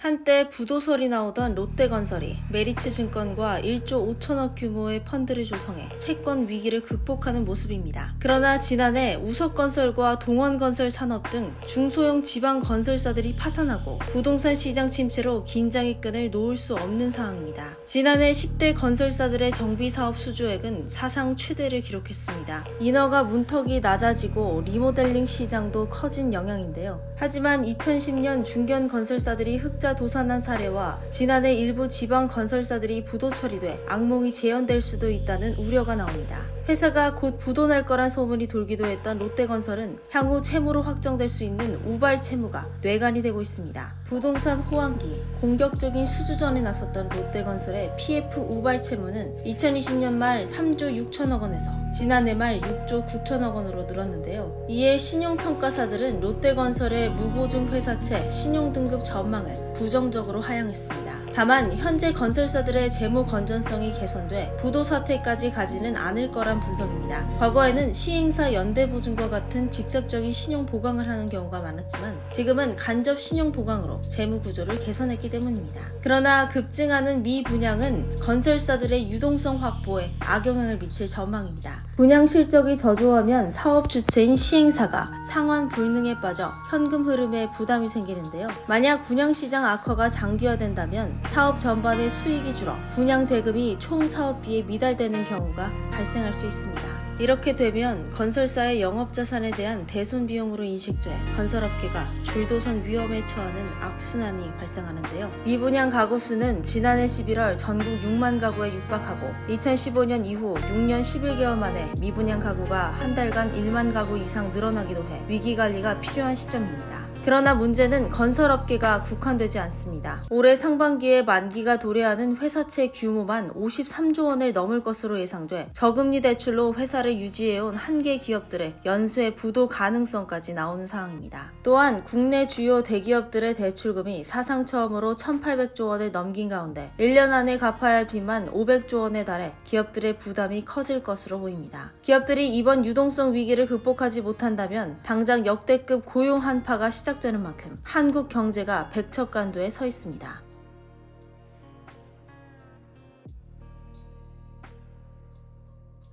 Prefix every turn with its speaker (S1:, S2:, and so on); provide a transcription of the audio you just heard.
S1: 한때 부도설이 나오던 롯데건설이 메리츠증권과 1조 5천억 규모의 펀드를 조성해 채권 위기를 극복하는 모습입니다. 그러나 지난해 우석건설과 동원건설 산업 등 중소형 지방 건설사들이 파산하고 부동산 시장 침체로 긴장의 끈을 놓을 수 없는 상황입니다. 지난해 10대 건설사들의 정비사업 수주액은 사상 최대를 기록했습니다. 인허가 문턱이 낮아지고 리모델링 시장도 커진 영향인데요. 하지만 2010년 중견 건설사들이 흑자 도산한 사례와 지난해 일부 지방 건설사들이 부도 처리돼 악몽이 재현될 수도 있다는 우려가 나옵니다. 회사가 곧 부도날 거란 소문이 돌기도 했던 롯데건설은 향후 채무로 확정될 수 있는 우발 채무가 뇌관이 되고 있습니다. 부동산 호황기, 공격적인 수주전에 나섰던 롯데건설의 PF 우발 채무는 2020년 말 3조 6천억 원에서 지난해 말 6조 9천억 원으로 늘었는데요. 이에 신용평가사들은 롯데건설의 무보증 회사채 신용등급 전망을 부정적으로 하향했습니다. 다만 현재 건설사들의 재무 건전성이 개선돼 부도 사태까지 가지는 않을 거란 분석입니다. 과거에는 시행사 연대보증과 같은 직접적인 신용 보강을 하는 경우가 많았지만 지금은 간접 신용 보강으로 재무 구조를 개선했기 때문입니다. 그러나 급증하는 미분양은 건설사들의 유동성 확보에 악영향을 미칠 전망입니다. 분양 실적이 저조하면 사업 주체인 시행사가 상환 불능에 빠져 현금 흐름에 부담이 생기는데요. 만약 분양시장 악화가 장기화된다면 사업 전반의 수익이 줄어 분양 대금이 총 사업비에 미달되는 경우가 발생할 수 있습니다. 이렇게 되면 건설사의 영업자산에 대한 대손 비용으로 인식돼 건설업계가 줄도선 위험에 처하는 악순환이 발생하는데요. 미분양 가구 수는 지난해 11월 전국 6만 가구에 육박하고 2015년 이후 6년 11개월 만에 미분양 가구가 한 달간 1만 가구 이상 늘어나기도 해 위기관리가 필요한 시점입니다. 그러나 문제는 건설업계가 국한되지 않습니다. 올해 상반기에 만기가 도래하는 회사채 규모만 53조 원을 넘을 것으로 예상돼 저금리 대출로 회사를 유지해온 한계 기업들의 연쇄 부도 가능성까지 나오는 상황입니다. 또한 국내 주요 대기업들의 대출금이 사상 처음으로 1,800조 원을 넘긴 가운데 1년 안에 갚아야 할 빚만 500조 원에 달해 기업들의 부담이 커질 것으로 보입니다. 기업들이 이번 유동성 위기를 극복하지 못한다면 당장 역대급 고용 한파가 시작되는 만큼 한국 경제가 백척간도에 서 있습니다.